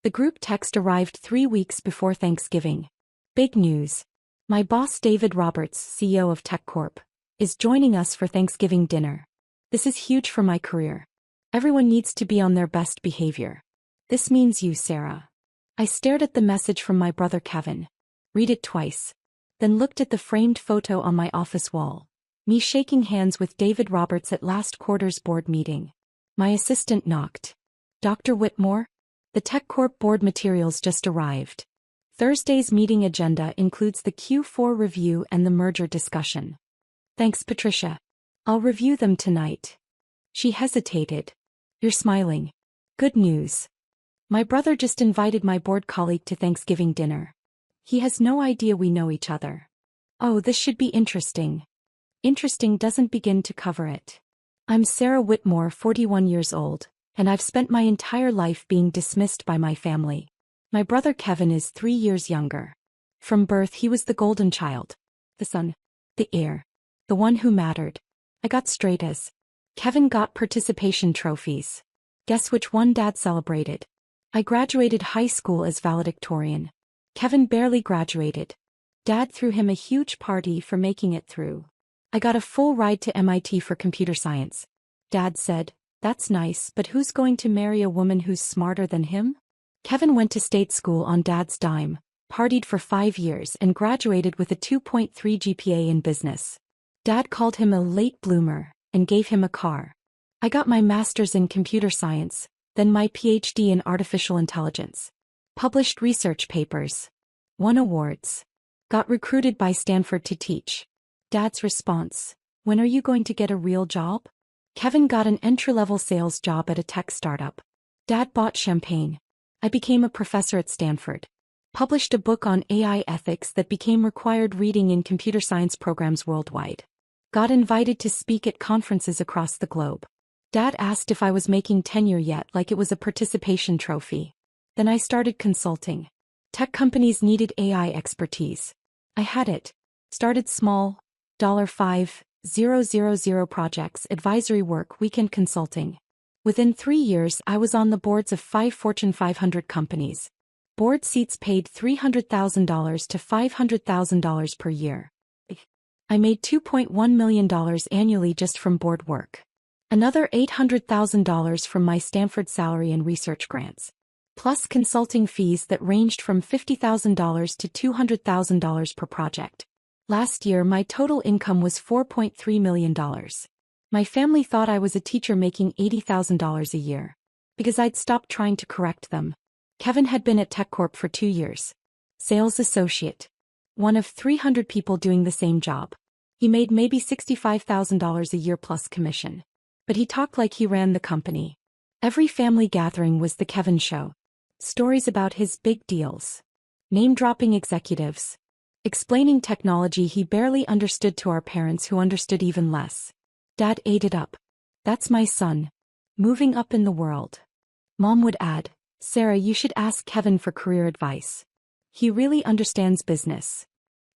The group text arrived 3 weeks before Thanksgiving. Big news. My boss David Roberts, CEO of TechCorp, is joining us for Thanksgiving dinner. This is huge for my career. Everyone needs to be on their best behavior. This means you, Sarah. I stared at the message from my brother Kevin. Read it twice. Then looked at the framed photo on my office wall. Me shaking hands with David Roberts at last quarter's board meeting. My assistant knocked. Dr. Whitmore? The TechCorp board materials just arrived. Thursday's meeting agenda includes the Q4 review and the merger discussion. Thanks, Patricia. I'll review them tonight. She hesitated. You're smiling. Good news. My brother just invited my board colleague to Thanksgiving dinner. He has no idea we know each other. Oh, this should be interesting. Interesting doesn't begin to cover it. I'm Sarah Whitmore, 41 years old, and I've spent my entire life being dismissed by my family. My brother Kevin is 3 years younger. From birth he was the golden child. The son. The heir. The one who mattered. I got straight A's. Kevin got participation trophies. Guess which one Dad celebrated? I graduated high school as valedictorian. Kevin barely graduated. Dad threw him a huge party for making it through. I got a full ride to MIT for computer science. Dad said, "That's nice, but who's going to marry a woman who's smarter than him?" Kevin went to state school on Dad's dime, partied for 5 years and graduated with a 2.3 GPA in business. Dad called him a late bloomer and gave him a car. I got my master's in computer science, then my PhD in artificial intelligence. Published research papers. Won awards. Got recruited by Stanford to teach. Dad's response: "When are you going to get a real job?" Kevin got an entry-level sales job at a tech startup. Dad bought champagne. I became a professor at Stanford. Published a book on AI ethics that became required reading in computer science programs worldwide. Got invited to speak at conferences across the globe. Dad asked if I was making tenure yet, like it was a participation trophy. Then I started consulting. Tech companies needed AI expertise. I had it. Started small, $5,000 projects, advisory work, weekend consulting. Within 3 years I was on the boards of 5 Fortune 500 companies. Board seats paid $300,000 to $500,000 per year. I made $2.1 million annually just from board work. Another $800,000 from my Stanford salary and research grants. Plus consulting fees that ranged from $50,000 to $200,000 per project. Last year my total income was $4.3 million. My family thought I was a teacher making $80,000 a year. Because I'd stopped trying to correct them. Kevin had been at TechCorp for 2 years. Sales associate. One of 300 people doing the same job. He made maybe $65,000 a year plus commission. But he talked like he ran the company. Every family gathering was the Kevin show. Stories about his big deals. Name-dropping executives. Explaining technology he barely understood to our parents who understood even less. Dad ate it up. That's my son. Moving up in the world. Mom would add, "Sarah, you should ask Kevin for career advice. He really understands business."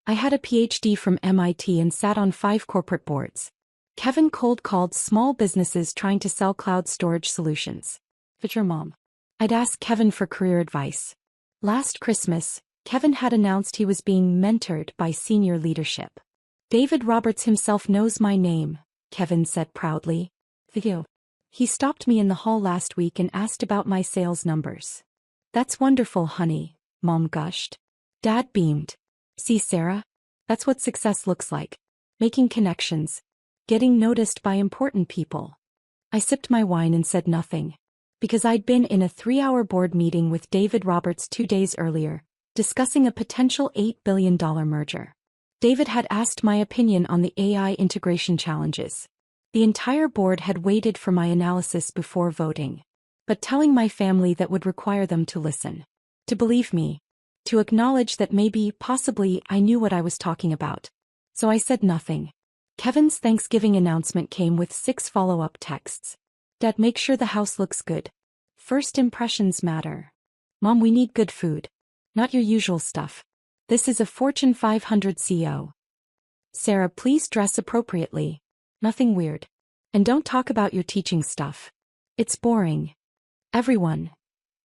I had a PhD from MIT and sat on 5 corporate boards. Kevin cold called small businesses trying to sell cloud storage solutions. But your mom. I'd ask Kevin for career advice. Last Christmas, Kevin had announced he was being mentored by senior leadership. "David Roberts himself knows my name," Kevin said proudly. He stopped me in the hall last week and asked about my sales numbers. "That's wonderful, honey," Mom gushed. Dad beamed. "See, Sarah? That's what success looks like. Making connections. Getting noticed by important people." I sipped my wine and said nothing. Because I'd been in a 3-hour board meeting with David Roberts 2 days earlier, discussing a potential $8 billion merger. David had asked my opinion on the AI integration challenges. The entire board had waited for my analysis before voting. But telling my family that would require them to listen. To believe me. To acknowledge that maybe, possibly, I knew what I was talking about. So I said nothing. Kevin's Thanksgiving announcement came with 6 follow-up texts. "Dad, make sure the house looks good. First impressions matter. Mom, we need good food. Not your usual stuff. This is a Fortune 500 CEO. Sarah, please dress appropriately. Nothing weird. And don't talk about your teaching stuff. It's boring. Everyone."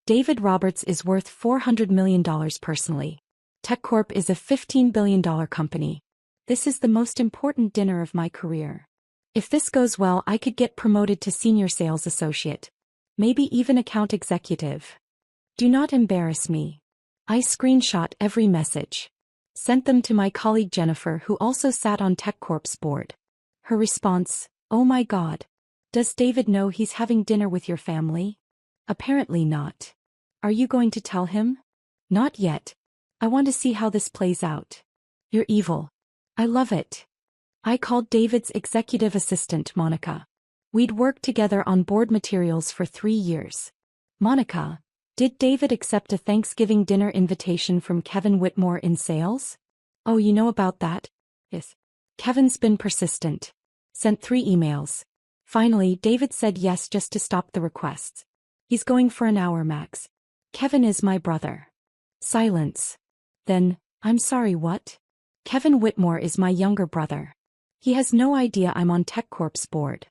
David Roberts is worth $400 million personally. TechCorp is a $15 billion company. This is the most important dinner of my career. If this goes well, I could get promoted to senior sales associate. Maybe even account executive. Do not embarrass me. I screenshot every message. Sent them to my colleague Jennifer, who also sat on TechCorp's board. Her response, "Oh my God. Does David know he's having dinner with your family?" Apparently not. Are you going to tell him? Not yet. I want to see how this plays out. You're evil. I love it. I called David's executive assistant, Monica. We'd worked together on board materials for 3 years. Monica, did David accept a Thanksgiving dinner invitation from Kevin Whitmore in sales? Oh, you know about that? Yes. Kevin's been persistent. Sent 3 emails. Finally, David said yes just to stop the requests. He's going for an hour max. Kevin is my brother. Silence. Then, I'm sorry, what? Kevin Whitmore is my younger brother. He has no idea I'm on TechCorp's board.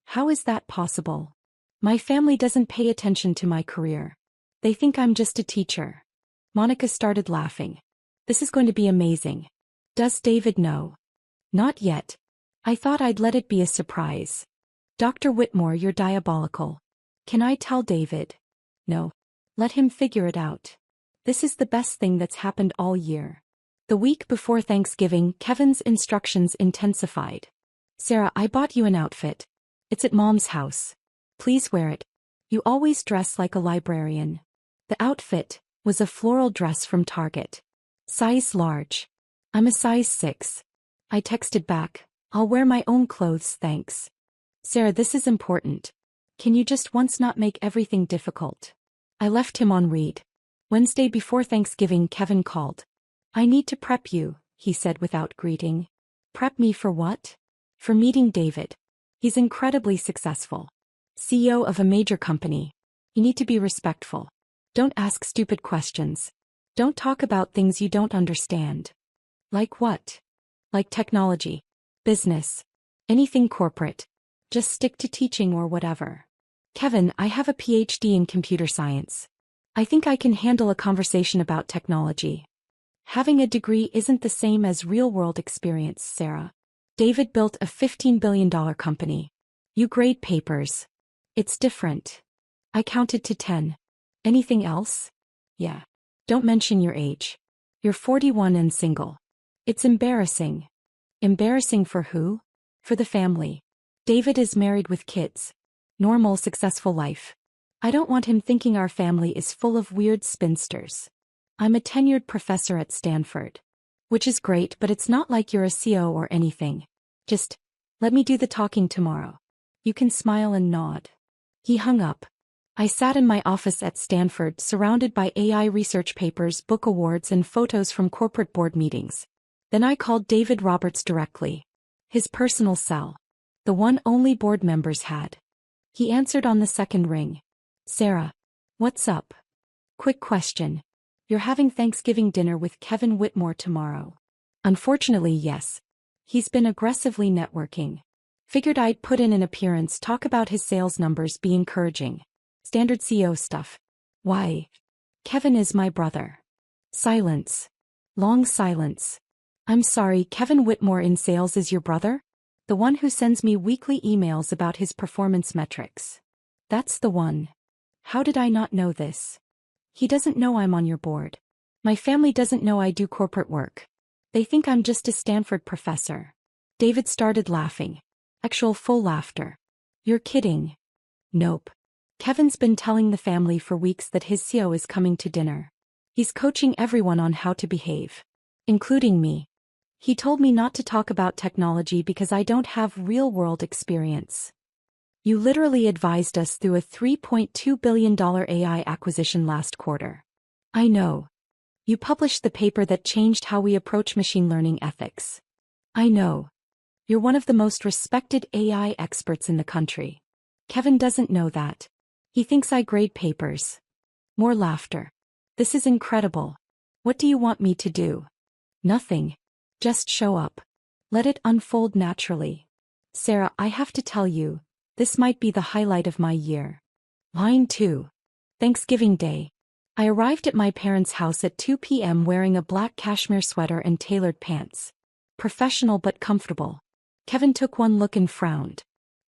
How is that possible? My family doesn't pay attention to my career. They think I'm just a teacher. Monica started laughing. This is going to be amazing. Does David know? Not yet. I thought I'd let it be a surprise. Dr. Whitmore, you're diabolical. Can I tell David? No. Let him figure it out. This is the best thing that's happened all year. The week before Thanksgiving, Kevin's instructions intensified. Sarah, I bought you an outfit. It's at Mom's house. Please wear it. You always dress like a librarian. The outfit was a floral dress from Target. Size large. I'm a size 6. I texted back, I'll wear my own clothes, thanks. Sarah, this is important. Can you just once not make everything difficult? I left him on read. Wednesday before Thanksgiving, Kevin called. I need to prep you, he said without greeting. Prep me for what? For meeting David. He's incredibly successful. CEO of a major company. You need to be respectful. Don't ask stupid questions. Don't talk about things you don't understand. Like what? Like technology, business, anything corporate. Just stick to teaching or whatever. Kevin, I have a PhD in computer science. I think I can handle a conversation about technology. Having a degree isn't the same as real-world experience, Sarah. David built a $15 billion company. You grade papers. It's different. I counted to 10. Anything else? Yeah. Don't mention your age. You're 41 and single. It's embarrassing. Embarrassing for who? For the family. David is married with kids. Normal, successful life. I don't want him thinking our family is full of weird spinsters. I'm a tenured professor at Stanford. Which is great, but it's not like you're a CO or anything. Just, let me do the talking tomorrow. You can smile and nod. He hung up. I sat in my office at Stanford, surrounded by AI research papers, book awards, and photos from corporate board meetings. Then I called David Roberts directly. His personal cell. The one only board members had. He answered on the second ring. Sarah. What's up? Quick question. You're having Thanksgiving dinner with Kevin Whitmore tomorrow. Unfortunately, yes. He's been aggressively networking. Figured I'd put in an appearance, talk about his sales numbers, be encouraging. Standard CEO stuff. Why? Kevin is my brother. Silence. Long silence. I'm sorry, Kevin Whitmore in sales is your brother? The one who sends me weekly emails about his performance metrics. That's the one. How did I not know this? He doesn't know I'm on your board. My family doesn't know I do corporate work. They think I'm just a Stanford professor. David started laughing. Actual full laughter. You're kidding. Nope. Kevin's been telling the family for weeks that his CEO is coming to dinner. He's coaching everyone on how to behave. Including me. He told me not to talk about technology because I don't have real-world experience. You literally advised us through a $3.2 billion AI acquisition last quarter. I know. You published the paper that changed how we approach machine learning ethics. I know. You're one of the most respected AI experts in the country. Kevin doesn't know that. He thinks I grade papers. More laughter. This is incredible. What do you want me to do? Nothing. Just show up. Let it unfold naturally. Sarah, I have to tell you, this might be the highlight of my year. Line 2. Thanksgiving Day. I arrived at my parents' house at 2 p.m. wearing a black cashmere sweater and tailored pants. Professional but comfortable. Kevin took one look and frowned.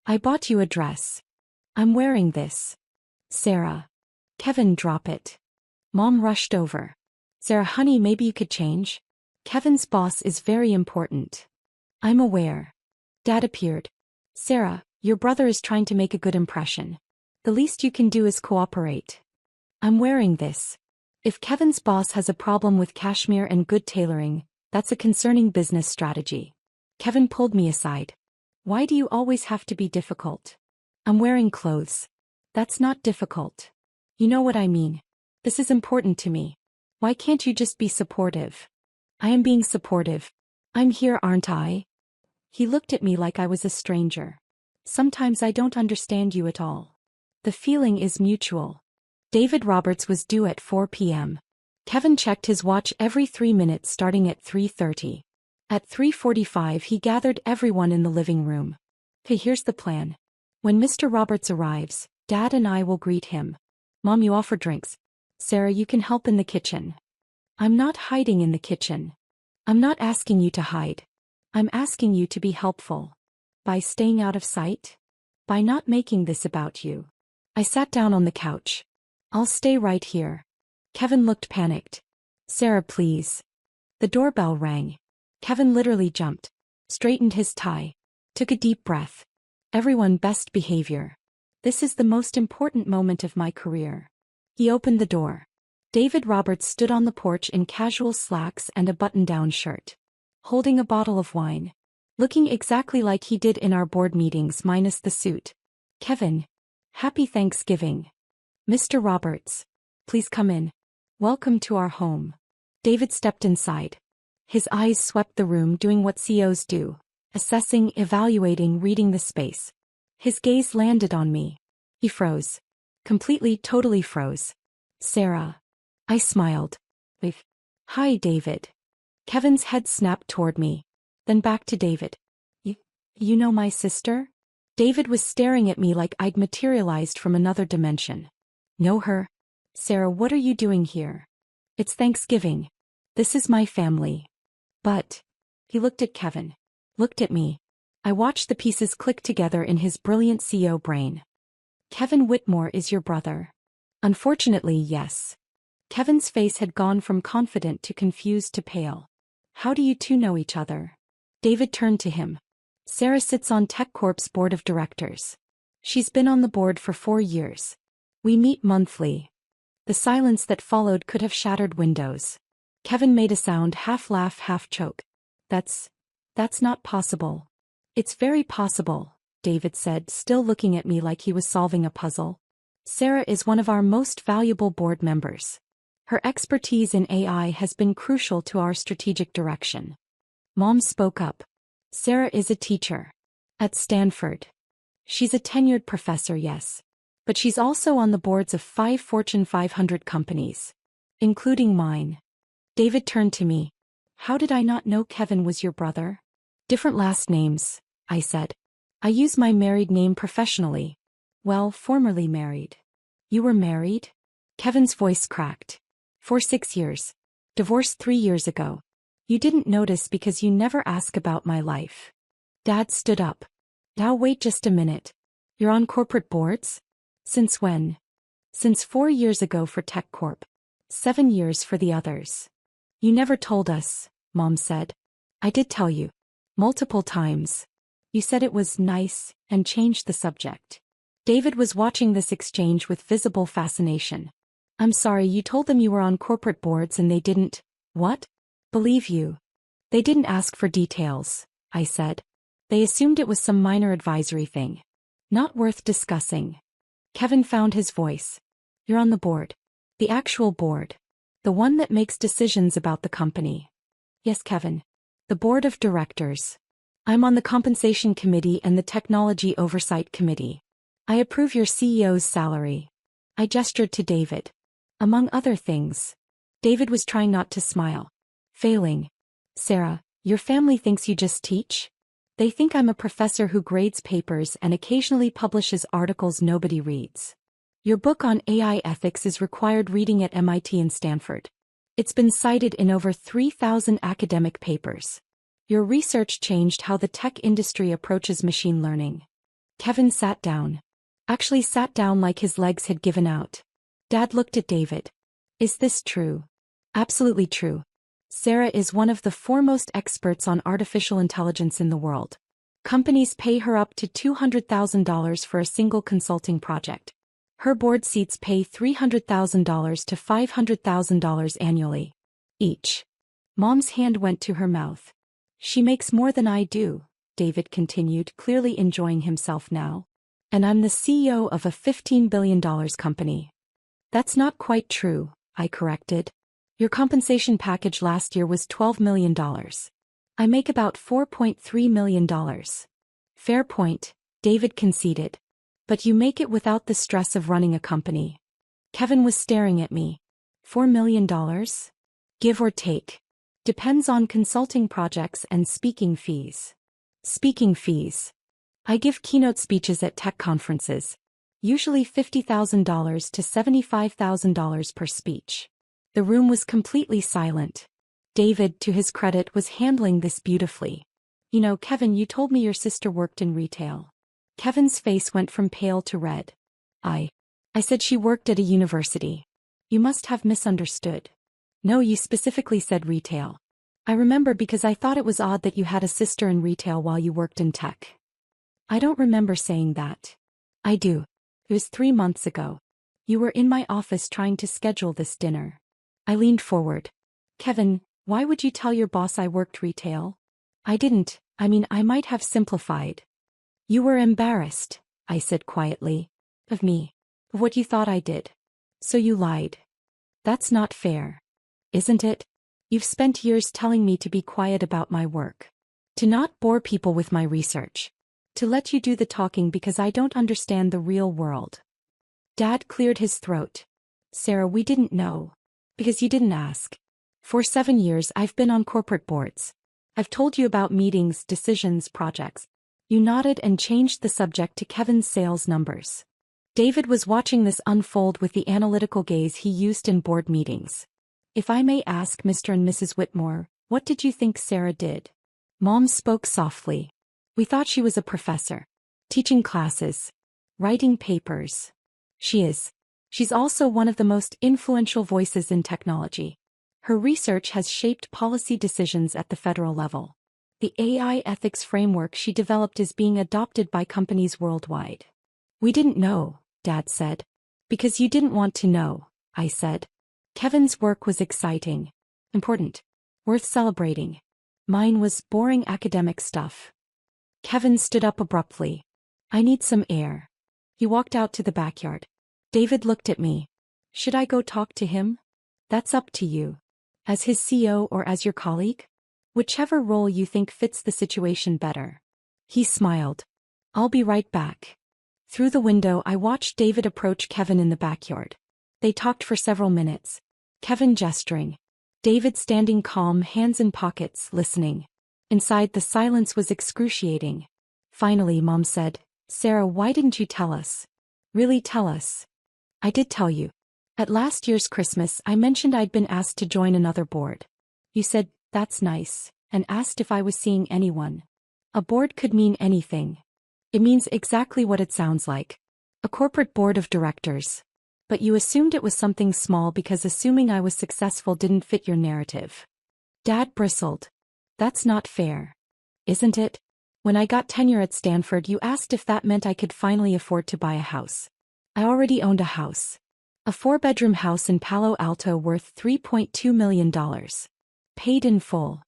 I bought you a dress. I'm wearing this. Sarah. Kevin, drop it. Mom rushed over. Sarah, honey, maybe you could change? Kevin's boss is very important. I'm aware. Dad appeared. Sarah, your brother is trying to make a good impression. The least you can do is cooperate. I'm wearing this. If Kevin's boss has a problem with cashmere and good tailoring, that's a concerning business strategy. Kevin pulled me aside. Why do you always have to be difficult? I'm wearing clothes. That's not difficult. You know what I mean. This is important to me. Why can't you just be supportive? I am being supportive. I'm here, aren't I? He looked at me like I was a stranger. Sometimes I don't understand you at all. The feeling is mutual. David Roberts was due at 4 p.m. Kevin checked his watch every 3 minutes starting at 3:30. At 3:45 he gathered everyone in the living room. Okay, here's the plan. When Mr. Roberts arrives, Dad and I will greet him. Mom, you offer drinks. Sarah, you can help in the kitchen. I'm not hiding in the kitchen. I'm not asking you to hide. I'm asking you to be helpful. By staying out of sight? By not making this about you. I sat down on the couch. I'll stay right here. Kevin looked panicked. Sarah, please. The doorbell rang. Kevin literally jumped, straightened his tie, took a deep breath. Everyone, best behavior. This is the most important moment of my career. He opened the door. David Roberts stood on the porch in casual slacks and a button-down shirt, holding a bottle of wine, looking exactly like he did in our board meetings minus the suit. Kevin. Happy Thanksgiving. Mr. Roberts. Please come in. Welcome to our home. David stepped inside. His eyes swept the room doing what CEOs do, assessing, evaluating, reading the space. His gaze landed on me. He froze. Completely, totally froze. Sarah. I smiled. Hi, David. Kevin's head snapped toward me, then back to David. You know my sister? David was staring at me like I'd materialized from another dimension. Know her? Sarah, what are you doing here? It's Thanksgiving. This is my family. But. He looked at Kevin. Looked at me. I watched the pieces click together in his brilliant CEO brain. Kevin Whitmore is your brother. Unfortunately, yes. Kevin's face had gone from confident to confused to pale. How do you two know each other? David turned to him. Sarah sits on TechCorp's board of directors. She's been on the board for 4 years. We meet monthly. The silence that followed could have shattered windows. Kevin made a sound, half laugh, half choke. That's not possible. It's very possible, David said, still looking at me like he was solving a puzzle. Sarah is one of our most valuable board members. Her expertise in AI has been crucial to our strategic direction. Mom spoke up. Sarah is a teacher. At Stanford. She's a tenured professor, yes. But she's also on the boards of 5 Fortune 500 companies. Including mine. David turned to me. How did I not know Kevin was your brother? Different last names, I said. I use my married name professionally. Well, formerly married. You were married? Kevin's voice cracked. For 6 years. Divorced 3 years ago. You didn't notice because you never ask about my life. Dad stood up. Now wait just a minute. You're on corporate boards? Since when? Since 4 years ago for TechCorp. 7 years for the others. You never told us, Mom said. I did tell you. Multiple times. You said it was nice, and changed the subject. David was watching this exchange with visible fascination. I'm sorry, you told them you were on corporate boards and they didn't, what? Believe you. They didn't ask for details, I said. They assumed it was some minor advisory thing. Not worth discussing. Kevin found his voice. You're on the board. The actual board. The one that makes decisions about the company. Yes, Kevin. The board of directors. I'm on the compensation committee and the technology oversight committee. I approve your CEO's salary. I gestured to David. Among other things. David was trying not to smile. Failing. Sarah, your family thinks you just teach? They think I'm a professor who grades papers and occasionally publishes articles nobody reads. Your book on AI ethics is required reading at MIT and Stanford. It's been cited in over 3,000 academic papers. Your research changed how the tech industry approaches machine learning. Kevin sat down. Actually sat down like his legs had given out. Dad looked at David. Is this true? Absolutely true. Sarah is one of the foremost experts on artificial intelligence in the world. Companies pay her up to $200,000 for a single consulting project. Her board seats pay $300,000 to $500,000 annually. Each. Mom's hand went to her mouth. She makes more than I do, David continued, clearly enjoying himself now. And I'm the CEO of a $15 billion company. That's not quite true, I corrected. Your compensation package last year was $12 million. I make about $4.3 million. Fair point, David conceded. But you make it without the stress of running a company. Kevin was staring at me. $4 million? Give or take. Depends on consulting projects and speaking fees. Speaking fees. I give keynote speeches at tech conferences. Usually $50,000 to $75,000 per speech. The room was completely silent. David, to his credit, was handling this beautifully. You know, Kevin, you told me your sister worked in retail. Kevin's face went from pale to red. I said she worked at a university. You must have misunderstood. No, you specifically said retail. I remember because I thought it was odd that you had a sister in retail while you worked in tech. I don't remember saying that. I do. It was 3 months ago. You were in my office trying to schedule this dinner. I leaned forward. Kevin, why would you tell your boss I worked retail? I didn't. I might have simplified. You were embarrassed, I said quietly. Of me. Of what you thought I did. So you lied. That's not fair. Isn't it? You've spent years telling me to be quiet about my work. To not bore people with my research. To let you do the talking because I don't understand the real world. Dad cleared his throat. Sarah, we didn't know. Because you didn't ask. For 7 years I've been on corporate boards. I've told you about meetings, decisions, projects. You nodded and changed the subject to Kevin's sales numbers. David was watching this unfold with the analytical gaze he used in board meetings. If I may ask, Mr. and Mrs. Whitmore, what did you think Sarah did? Mom spoke softly. We thought she was a professor. Teaching classes. Writing papers. She is. She's also one of the most influential voices in technology. Her research has shaped policy decisions at the federal level. The AI ethics framework she developed is being adopted by companies worldwide. We didn't know, Dad said. Because you didn't want to know, I said. Kevin's work was exciting. Important. Worth celebrating. Mine was boring academic stuff. Kevin stood up abruptly. I need some air. He walked out to the backyard. David looked at me. Should I go talk to him? That's up to you. As his CEO or as your colleague? Whichever role you think fits the situation better. He smiled. I'll be right back. Through the window I watched David approach Kevin in the backyard. They talked for several minutes. Kevin gesturing. David standing calm, hands in pockets, listening. Inside the silence was excruciating. Finally Mom said, Sarah, why didn't you tell us? Really tell us? I did tell you. At last year's Christmas I mentioned I'd been asked to join another board. You said, that's nice, and asked if I was seeing anyone. A board could mean anything. It means exactly what it sounds like. A corporate board of directors. But you assumed it was something small because assuming I was successful didn't fit your narrative. Dad bristled. That's not fair. Isn't it? When I got tenure at Stanford you asked if that meant I could finally afford to buy a house. I already owned a house. A 4-bedroom house in Palo Alto worth $3.2 million. Paid in full.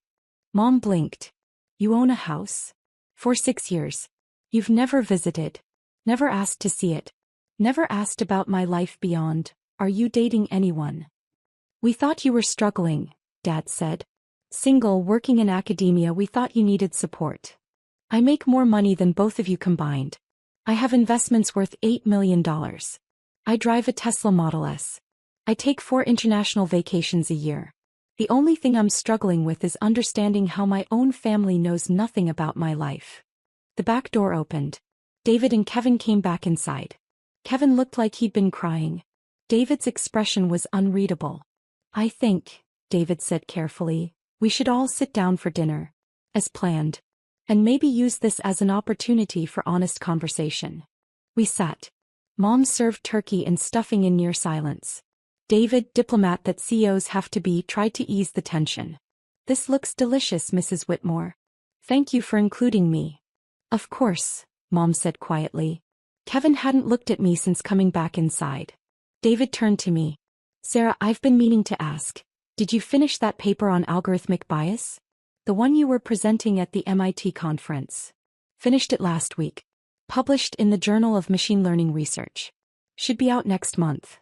Mom blinked. You own a house? For 6 years. You've never visited. Never asked to see it. Never asked about my life beyond. Are you dating anyone? We thought you were struggling, Dad said. Single, working in academia, we thought you needed support. I make more money than both of you combined. I have investments worth $8 million. I drive a Tesla Model S. I take 4 international vacations a year. The only thing I'm struggling with is understanding how my own family knows nothing about my life. The back door opened. David and Kevin came back inside. Kevin looked like he'd been crying. David's expression was unreadable. I think, David said carefully, we should all sit down for dinner, as planned, and maybe use this as an opportunity for honest conversation. We sat. Mom served turkey and stuffing in near silence. David, diplomat that CEOs have to be, tried to ease the tension. This looks delicious, Mrs. Whitmore. Thank you for including me. Of course, Mom said quietly. Kevin hadn't looked at me since coming back inside. David turned to me. Sarah, I've been meaning to ask, did you finish that paper on algorithmic bias? The one you were presenting at the MIT conference. Finished it last week. Published in the Journal of Machine Learning Research. Should be out next month.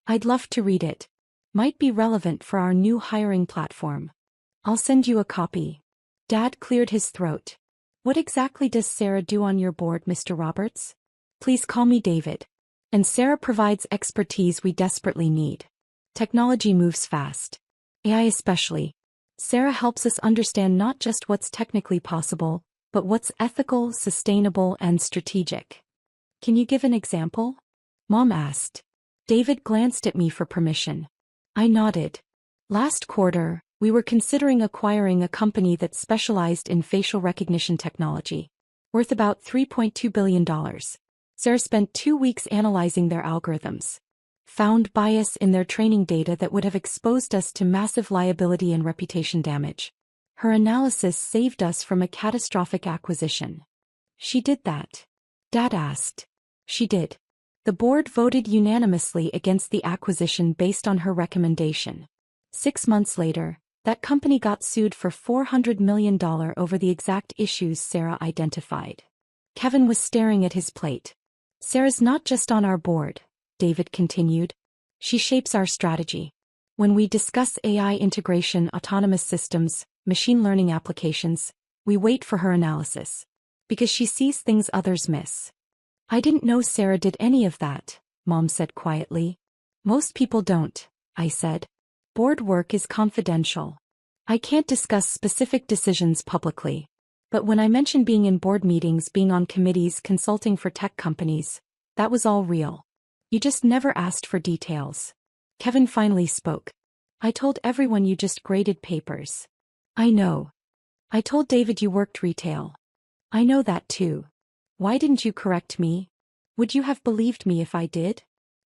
I'd love to read it. Might be relevant for our new hiring platform. I'll send you a copy. Dad cleared his throat. What exactly does Sarah do on your board, Mr. Roberts? Please call me David. And Sarah provides expertise we desperately need. Technology moves fast. AI especially. Sarah helps us understand not just what's technically possible, but what's ethical, sustainable, and strategic. Can you give an example? Mom asked. David glanced at me for permission. I nodded. Last quarter, we were considering acquiring a company that specialized in facial recognition technology, worth about $3.2 billion. Sarah spent 2 weeks analyzing their algorithms. Found bias in their training data that would have exposed us to massive liability and reputation damage. Her analysis saved us from a catastrophic acquisition. She did that? Dad asked. She did. The board voted unanimously against the acquisition based on her recommendation. 6 months later, that company got sued for $400 million over the exact issues Sarah identified. Kevin was staring at his plate. Sarah's not just on our board, David continued. She shapes our strategy. When we discuss AI integration, autonomous systems, machine learning applications, we wait for her analysis. Because she sees things others miss. I didn't know Sarah did any of that, Mom said quietly. Most people don't, I said. Board work is confidential. I can't discuss specific decisions publicly. But when I mentioned being in board meetings, being on committees, consulting for tech companies, that was all real. You just never asked for details. Kevin finally spoke. I told everyone you just graded papers. I know. I told David you worked retail. I know that too. Why didn't you correct me? Would you have believed me if I did?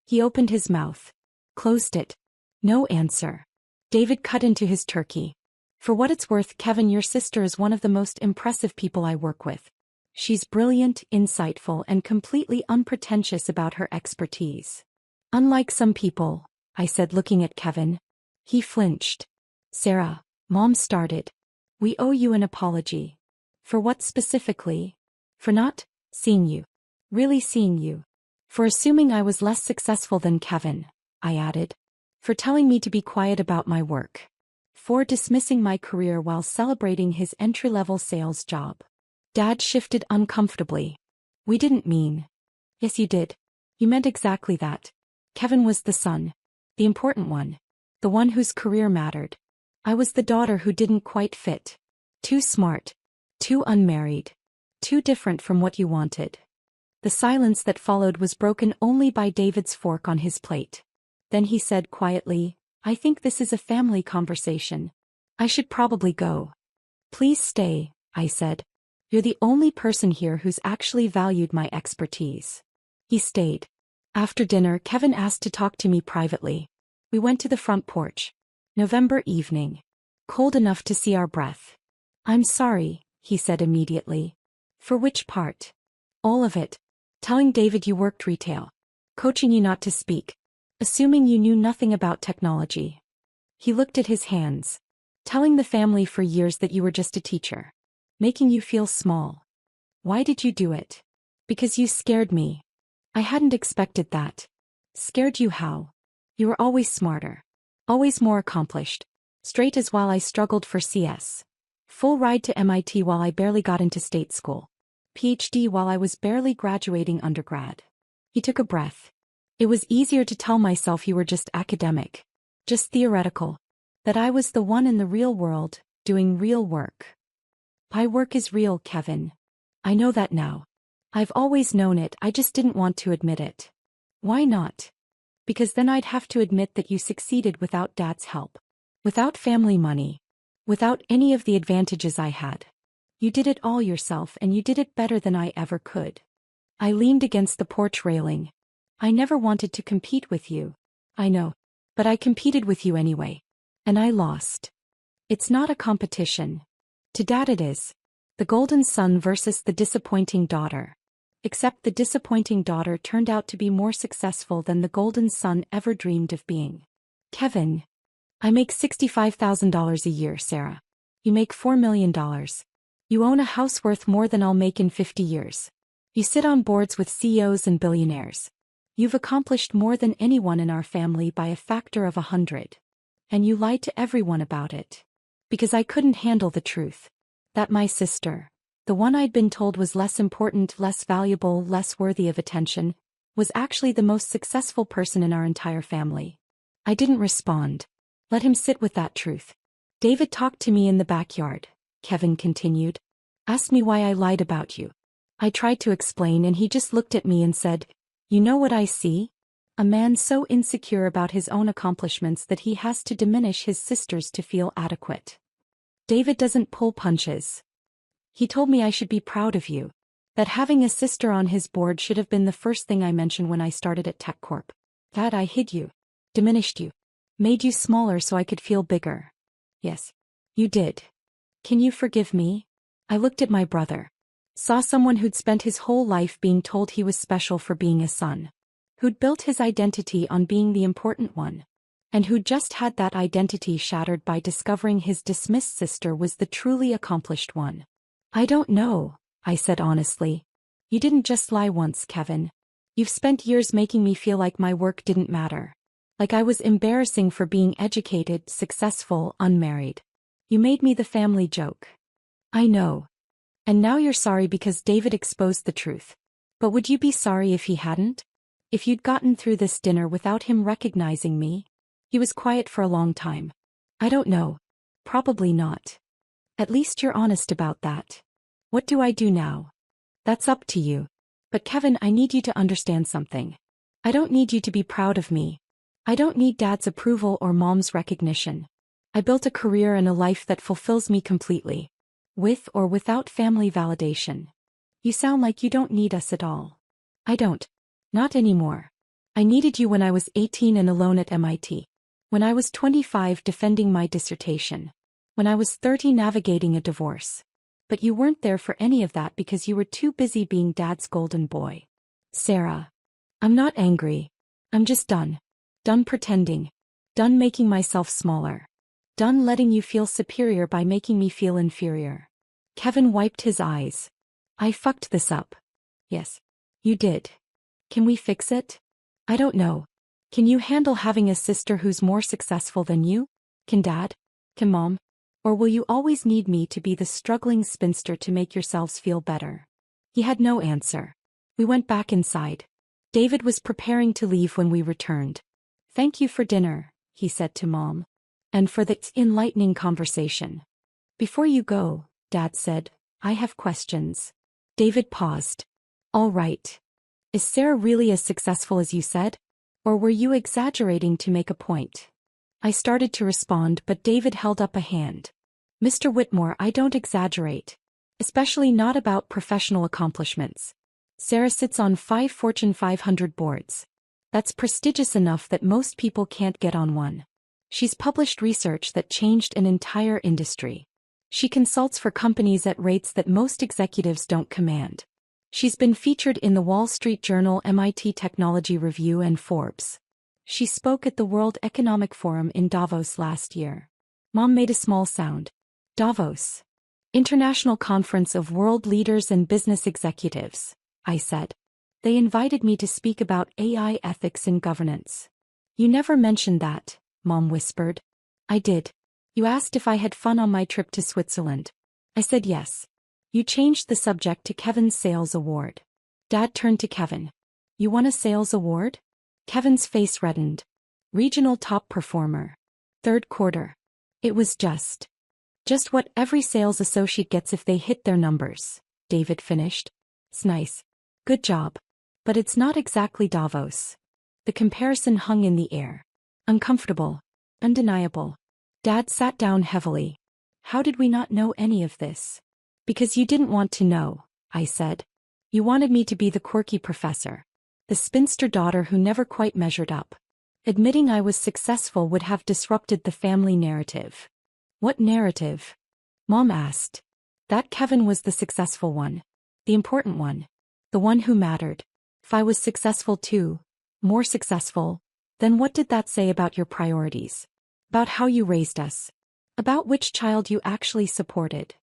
He opened his mouth. Closed it. No answer. David cut into his turkey. For what it's worth, Kevin, your sister is one of the most impressive people I work with. She's brilliant, insightful, and completely unpretentious about her expertise. Unlike some people, I said, looking at Kevin. He flinched. Sarah, Mom started. We owe you an apology. For what specifically? For not seeing you. Really seeing you. For assuming I was less successful than Kevin, I added. For telling me to be quiet about my work. For dismissing my career while celebrating his entry-level sales job. Dad shifted uncomfortably. We didn't mean. Yes, you did. You meant exactly that. Kevin was the son. The important one. The one whose career mattered. I was the daughter who didn't quite fit. Too smart. Too unmarried. Too different from what you wanted. The silence that followed was broken only by David's fork on his plate. Then he said quietly, I think this is a family conversation. I should probably go. Please stay, I said. You're the only person here who's actually valued my expertise. He stayed. After dinner, Kevin asked to talk to me privately. We went to the front porch. November evening. Cold enough to see our breath. I'm sorry, he said immediately. For which part? All of it. Telling David you worked retail. Coaching you not to speak. Assuming you knew nothing about technology. He looked at his hands. Telling the family for years that you were just a teacher. Making you feel small. Why did you do it? Because you scared me. I hadn't expected that. Scared you how? You were always smarter. Always more accomplished. Straight as while I struggled for CS. Full ride to MIT while I barely got into state school. PhD while I was barely graduating undergrad. He took a breath. It was easier to tell myself you were just academic. Just theoretical. That I was the one in the real world, doing real work. My work is real, Kevin. I know that now. I've always known it, I just didn't want to admit it. Why not? Because then I'd have to admit that you succeeded without Dad's help. Without family money. Without any of the advantages I had. You did it all yourself and you did it better than I ever could. I leaned against the porch railing. I never wanted to compete with you. I know. But I competed with you anyway. And I lost. It's not a competition. To Dad it is. The golden son versus the disappointing daughter. Except the disappointing daughter turned out to be more successful than the golden son ever dreamed of being. Kevin. I make $65,000 a year, Sarah. You make $4 million. You own a house worth more than I'll make in 50 years. You sit on boards with CEOs and billionaires. You've accomplished more than anyone in our family by a factor of 100. And you lied to everyone about it. Because I couldn't handle the truth. That my sister, the one I'd been told was less important, less valuable, less worthy of attention, was actually the most successful person in our entire family. I didn't respond. Let him sit with that truth. David talked to me in the backyard, Kevin continued. Asked me why I lied about you. I tried to explain and he just looked at me and said, "You know what I see? A man so insecure about his own accomplishments that he has to diminish his sisters to feel adequate. David doesn't pull punches. He told me I should be proud of you. That having a sister on his board should have been the first thing I mentioned when I started at TechCorp. That I hid you. Diminished you. Made you smaller so I could feel bigger. Yes. You did. Can you forgive me?" I looked at my brother. Saw someone who'd spent his whole life being told he was special for being a son. Who'd built his identity on being the important one. And who'd just had that identity shattered by discovering his dismissed sister was the truly accomplished one. "I don't know," I said honestly. "You didn't just lie once, Kevin. You've spent years making me feel like my work didn't matter. Like I was embarrassing for being educated, successful, unmarried. You made me the family joke." "I know. And now you're sorry because David exposed the truth. But would you be sorry if he hadn't? If you'd gotten through this dinner without him recognizing me?" He was quiet for a long time. "I don't know. Probably not. At least you're honest about that. What do I do now?" "That's up to you. But Kevin, I need you to understand something. I don't need you to be proud of me. I don't need Dad's approval or Mom's recognition. I built a career and a life that fulfills me completely. With or without family validation. You sound like you don't need us at all." "I don't. Not anymore. I needed you when I was 18 and alone at MIT. When I was 25 defending my dissertation. When I was 30 navigating a divorce. But you weren't there for any of that because you were too busy being Dad's golden boy." "Sarah. I'm not angry. I'm just done. Done pretending. Done making myself smaller. Done letting you feel superior by making me feel inferior." Kevin wiped his eyes. "I fucked this up." "Yes. You did. Can we fix it?" "I don't know. Can you handle having a sister who's more successful than you? Can Dad? Can Mom? Or will you always need me to be the struggling spinster to make yourselves feel better?" He had no answer. We went back inside. David was preparing to leave when we returned. "Thank you for dinner," he said to Mom. "And for the enlightening conversation. Before you go," Dad said, "I have questions." David paused. "All right. Is Sarah really as successful as you said? Or were you exaggerating to make a point?" I started to respond, but David held up a hand. "Mr. Whitmore, I don't exaggerate. Especially not about professional accomplishments. Sarah sits on 5 Fortune 500 boards. That's prestigious enough that most people can't get on one. She's published research that changed an entire industry. She consults for companies at rates that most executives don't command. She's been featured in the Wall Street Journal, MIT Technology Review, and Forbes. She spoke at the World Economic Forum in Davos last year." Mom made a small sound. "Davos. International Conference of World Leaders and Business Executives," I said. "They invited me to speak about AI ethics and governance." "You never mentioned that," Mom whispered. "I did. You asked if I had fun on my trip to Switzerland. I said yes. You changed the subject to Kevin's sales award." Dad turned to Kevin. "You won a sales award?" Kevin's face reddened. "Regional top performer. Third quarter. It was just what every sales associate gets if they hit their numbers," David finished. "It's nice. Good job. But it's not exactly Davos. The comparison hung in the air. Uncomfortable. Undeniable. Dad sat down heavily. How did we not know any of this? Because you didn't want to know, I said. You wanted me to be the quirky professor. The spinster daughter who never quite measured up. Admitting I was successful would have disrupted the family narrative. What narrative? Mom asked. That Kevin was the successful one. The important one. The one who mattered. If I was successful too, more successful, then what did that say about your priorities? About how you raised us? About which child you actually supported?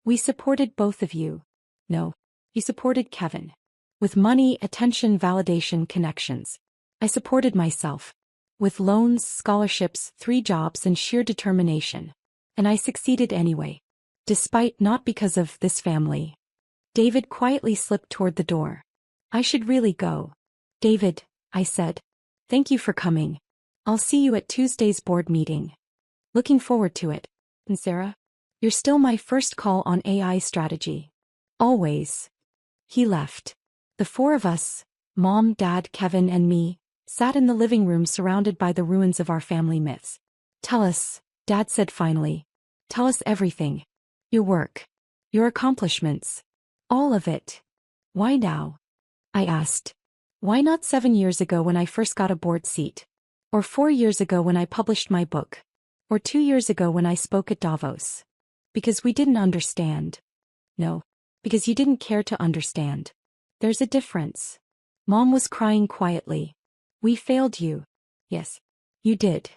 We supported both of you. No, you supported Kevin. With money, attention, validation, connections. I supported myself. With loans, scholarships, 3 jobs and sheer determination. And I succeeded anyway. Despite, not because of, this family. David quietly slipped toward the door. I should really go. David, I said. Thank you for coming. I'll see you at Tuesday's board meeting. Looking forward to it. And Sarah? You're still my first call on AI strategy. Always. He left. The 4 of us, Mom, Dad, Kevin, and me, sat in the living room surrounded by the ruins of our family myths. Tell us, Dad said finally. Tell us everything. Your work. Your accomplishments. All of it. Why now? I asked. Why not 7 years ago when I first got a board seat? Or 4 years ago when I published my book? Or 2 years ago when I spoke at Davos? Because we didn't understand. No. Because you didn't care to understand. There's a difference. Mom was crying quietly. We failed you. Yes. You did.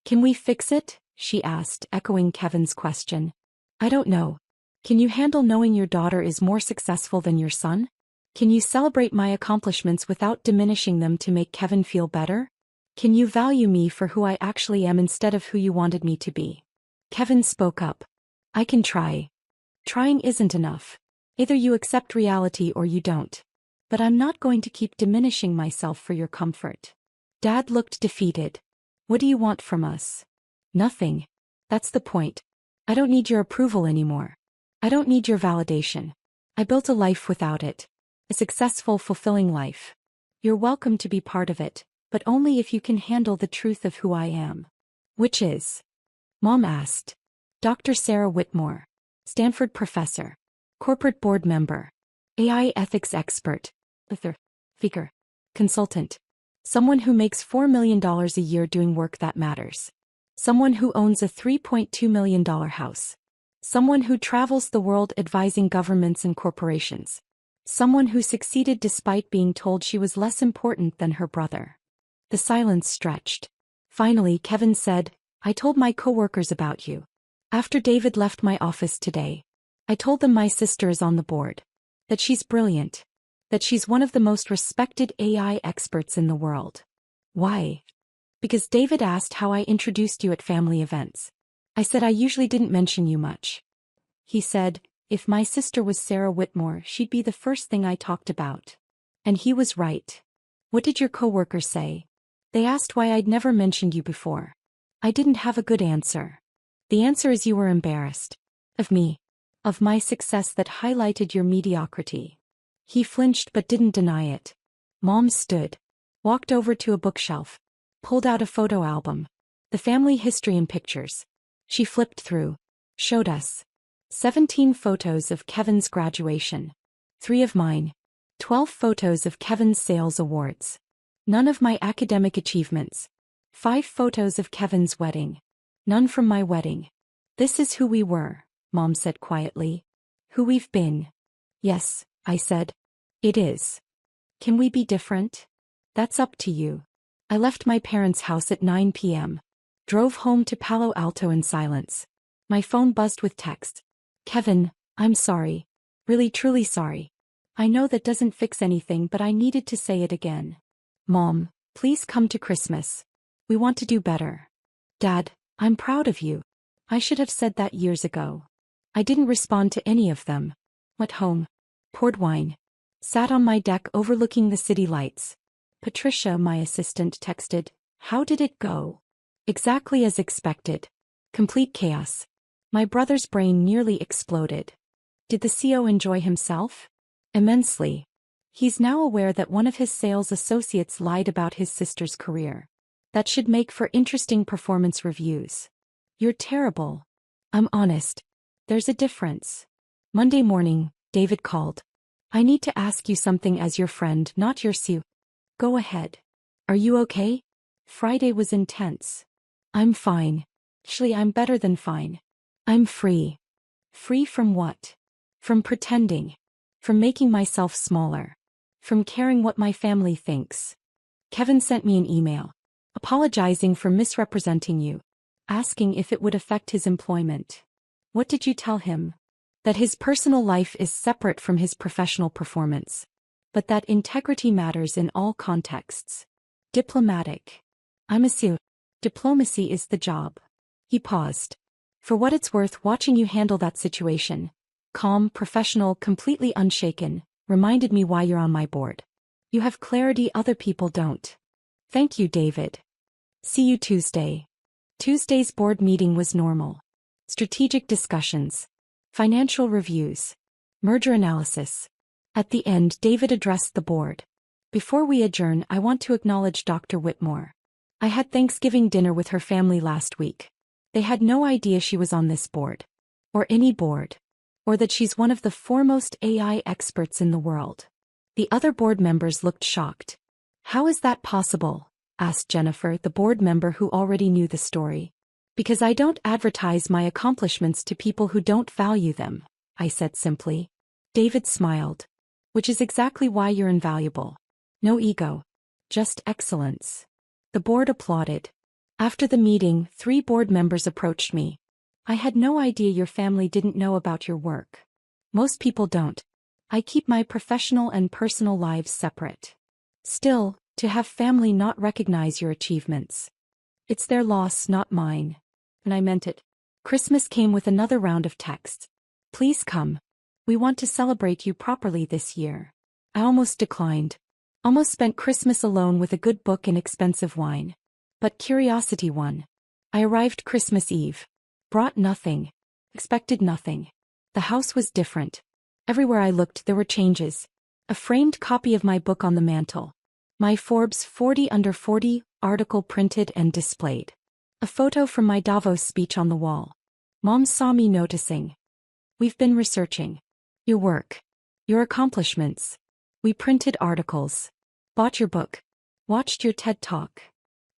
Can we fix it? She asked, echoing Kevin's question. I don't know. Can you handle knowing your daughter is more successful than your son? Can you celebrate my accomplishments without diminishing them to make Kevin feel better? Can you value me for who I actually am instead of who you wanted me to be? Kevin spoke up. I can try. Trying isn't enough. Either you accept reality or you don't. But I'm not going to keep diminishing myself for your comfort. Dad looked defeated. What do you want from us? Nothing. That's the point. I don't need your approval anymore. I don't need your validation. I built a life without it. A successful, fulfilling life. You're welcome to be part of it, but only if you can handle the truth of who I am. Which is? Mom asked. Dr. Sarah Whitmore. Stanford professor. Corporate board member. AI ethics expert. Author. Speaker. Consultant. Someone who makes $4 million a year doing work that matters. Someone who owns a $3.2 million house. Someone who travels the world advising governments and corporations. Someone who succeeded despite being told she was less important than her brother. The silence stretched. Finally, Kevin said, I told my coworkers about you. After David left my office today, I told them my sister is on the board. That she's brilliant. That she's one of the most respected AI experts in the world. Why? Because David asked how I introduced you at family events. I said I usually didn't mention you much. He said, if my sister was Sarah Whitmore, she'd be the first thing I talked about. And he was right. What did your coworkers say? They asked why I'd never mentioned you before. I didn't have a good answer. The answer is you were embarrassed. Of me. Of my success that highlighted your mediocrity. He flinched but didn't deny it. Mom stood. Walked over to a bookshelf. Pulled out a photo album. The family history and pictures. She flipped through. Showed us. 17 photos of Kevin's graduation. 3 of mine. 12 photos of Kevin's sales awards. None of my academic achievements. 5 photos of Kevin's wedding. None from my wedding. This is who we were, Mom said quietly. Who we've been. Yes, I said. It is. Can we be different? That's up to you. I left my parents' house at 9 p.m. Drove home to Palo Alto in silence. My phone buzzed with text. Kevin, I'm sorry. Really truly sorry. I know that doesn't fix anything, but I needed to say it again. Mom, please come to Christmas. We want to do better. Dad, I'm proud of you. I should have said that years ago. I didn't respond to any of them. Went home. Poured wine. Sat on my deck overlooking the city lights. Patricia, my assistant, texted, How did it go? Exactly as expected. Complete chaos. My brother's brain nearly exploded. Did the CO enjoy himself? Immensely. He's now aware that one of his sales associates lied about his sister's career. That should make for interesting performance reviews. You're terrible. I'm honest. There's a difference. Monday morning, David called. I need to ask you something as your friend, not your Sue. Go ahead. Are you okay? Friday was intense. I'm fine. Actually, I'm better than fine. I'm free. Free from what? From pretending. From making myself smaller. From caring what my family thinks. Kevin sent me an email. Apologizing for misrepresenting you. Asking if it would affect his employment. What did you tell him? That his personal life is separate from his professional performance. But that integrity matters in all contexts. Diplomatic. I'm a Sue. Diplomacy is the job. He paused. For what it's worth, watching you handle that situation, calm, professional, completely unshaken, reminded me why you're on my board. You have clarity other people don't. Thank you, David. See you Tuesday. Tuesday's board meeting was normal. Strategic discussions. Financial reviews. Merger analysis. At the end, David addressed the board. Before we adjourn, I want to acknowledge Dr. Whitmore. I had Thanksgiving dinner with her family last week. They had no idea she was on this board. Or any board. Or that she's one of the foremost AI experts in the world. The other board members looked shocked. How is that possible? Asked Jennifer, the board member who already knew the story. Because I don't advertise my accomplishments to people who don't value them, I said simply. David smiled. Which is exactly why you're invaluable. No ego. Just excellence. The board applauded. After the meeting, 3 board members approached me. I had no idea your family didn't know about your work. Most people don't. I keep my professional and personal lives separate. Still, to have family not recognize your achievements. It's their loss, not mine. And I meant it. Christmas came with another round of texts. Please come. We want to celebrate you properly this year. I almost declined. Almost spent Christmas alone with a good book and expensive wine. But curiosity won. I arrived Christmas Eve. Brought nothing. Expected nothing. The house was different. Everywhere I looked there were changes. A framed copy of my book on the mantle. My Forbes 40 Under 40 article printed and displayed. A photo from my Davos speech on the wall. Mom saw me noticing. We've been researching. Your work. Your accomplishments. We printed articles. Bought your book. Watched your TED Talk.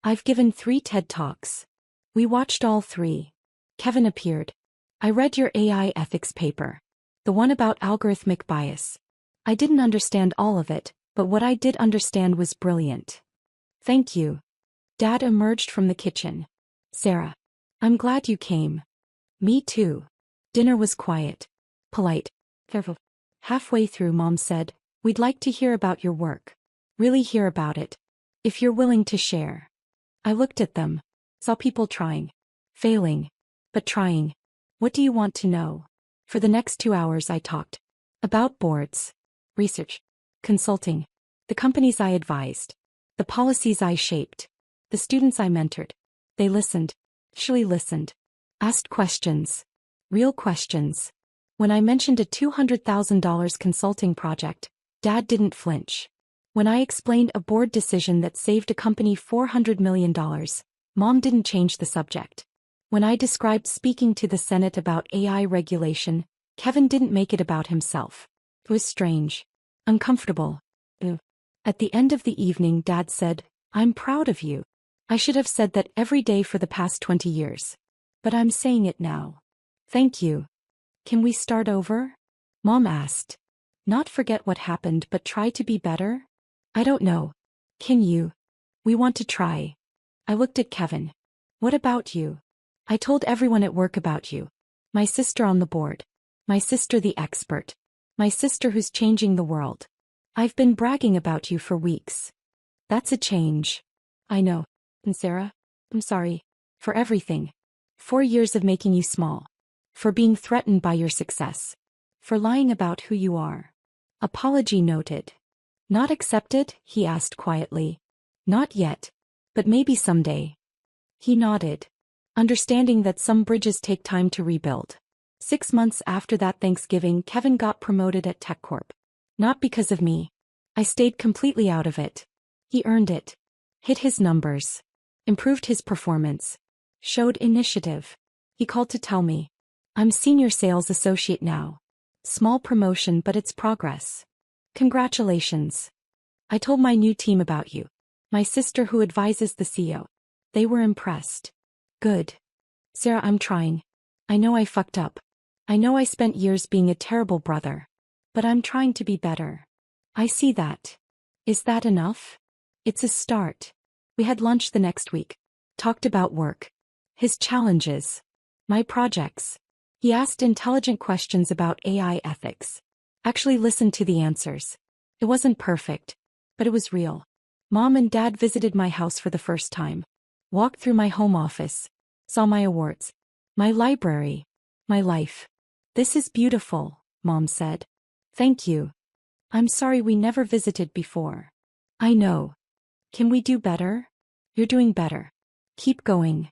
I've given 3 TED Talks. We watched all 3. Kevin appeared. I read your AI ethics paper. The one about algorithmic bias. I didn't understand all of it, but what I did understand was brilliant. Thank you. Dad emerged from the kitchen. Sarah. I'm glad you came. Me too. Dinner was quiet. Polite. Careful. Halfway through, Mom said, we'd like to hear about your work. Really hear about it. If you're willing to share. I looked at them. Saw people trying. Failing. But trying. What do you want to know? For the next 2 hours I talked. About boards. Research. Consulting. The companies I advised. The policies I shaped. The students I mentored. They listened. Actually listened. Asked questions. Real questions. When I mentioned a $200,000 consulting project, Dad didn't flinch. When I explained a board decision that saved a company $400 million, Mom didn't change the subject. When I described speaking to the Senate about AI regulation, Kevin didn't make it about himself. It was strange. Uncomfortable. At the end of the evening, Dad said, I'm proud of you. I should have said that every day for the past 20 years. But I'm saying it now. Thank you. Can we start over? Mom asked. Not forget what happened but try to be better? I don't know. Can you? We want to try. I looked at Kevin. What about you? I told everyone at work about you. My sister on the board. My sister the expert. My sister who's changing the world. I've been bragging about you for weeks. That's a change. I know. And Sarah? I'm sorry. For everything. 4 years of making you small. For being threatened by your success. For lying about who you are. Apology noted. Not accepted? He asked quietly. Not yet. But maybe someday. He nodded. Understanding that some bridges take time to rebuild. 6 months after that Thanksgiving, Kevin got promoted at TechCorp. Not because of me. I stayed completely out of it. He earned it. Hit his numbers. Improved his performance. Showed initiative. He called to tell me, I'm senior sales associate now. Small promotion, but it's progress. Congratulations. I told my new team about you. My sister who advises the CEO. They were impressed. Good. Sarah, I'm trying. I know I fucked up. I know I spent years being a terrible brother. But I'm trying to be better. I see that. Is that enough? It's a start. We had lunch the next week. Talked about work. His challenges. My projects. He asked intelligent questions about AI ethics. Actually listened to the answers. It wasn't perfect, but it was real. Mom and Dad visited my house for the first time. Walked through my home office. Saw my awards. My library. My life. This is beautiful, Mom said. Thank you. I'm sorry we never visited before. I know. Can we do better? You're doing better. Keep going.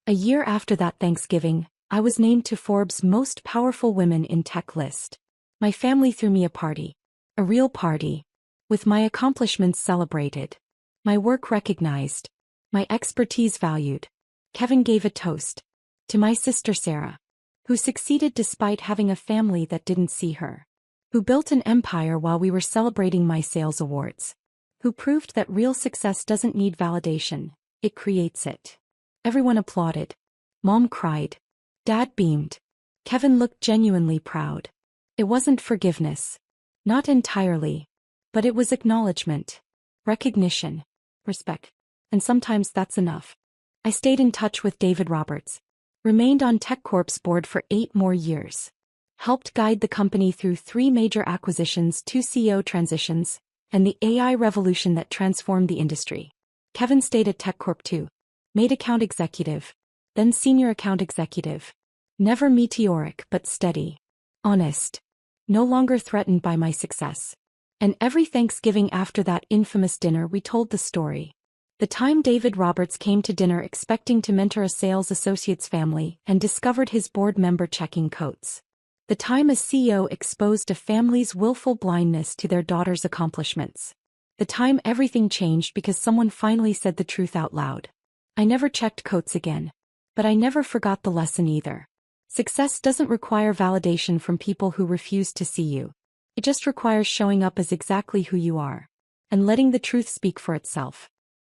A year after that Thanksgiving, I was named to Forbes' Most Powerful Women in Tech list. My family threw me a party. A real party. With my accomplishments celebrated. My work recognized. My expertise valued. Kevin gave a toast. To my sister Sarah. Who succeeded despite having a family that didn't see her. Who built an empire while we were celebrating my sales awards. Who proved that real success doesn't need validation, it creates it. Everyone applauded. Mom cried. Dad beamed. Kevin looked genuinely proud. It wasn't forgiveness. Not entirely. But it was acknowledgement. Recognition. Respect. And sometimes that's enough. I stayed in touch with David Roberts. Remained on TechCorp's board for 8 more years. Helped guide the company through 3 major acquisitions, 2 CEO transitions, and the AI revolution that transformed the industry. Kevin stayed at TechCorp too. Made account executive. Then senior account executive. Never meteoric but steady. Honest. No longer threatened by my success. And every Thanksgiving after that infamous dinner we told the story. The time David Roberts came to dinner expecting to mentor a sales associate's family and discovered his board member checking coats. The time a CEO exposed a family's willful blindness to their daughter's accomplishments. The time everything changed because someone finally said the truth out loud. I never checked coats again. But I never forgot the lesson either. Success doesn't require validation from people who refuse to see you. It just requires showing up as exactly who you are. And letting the truth speak for itself.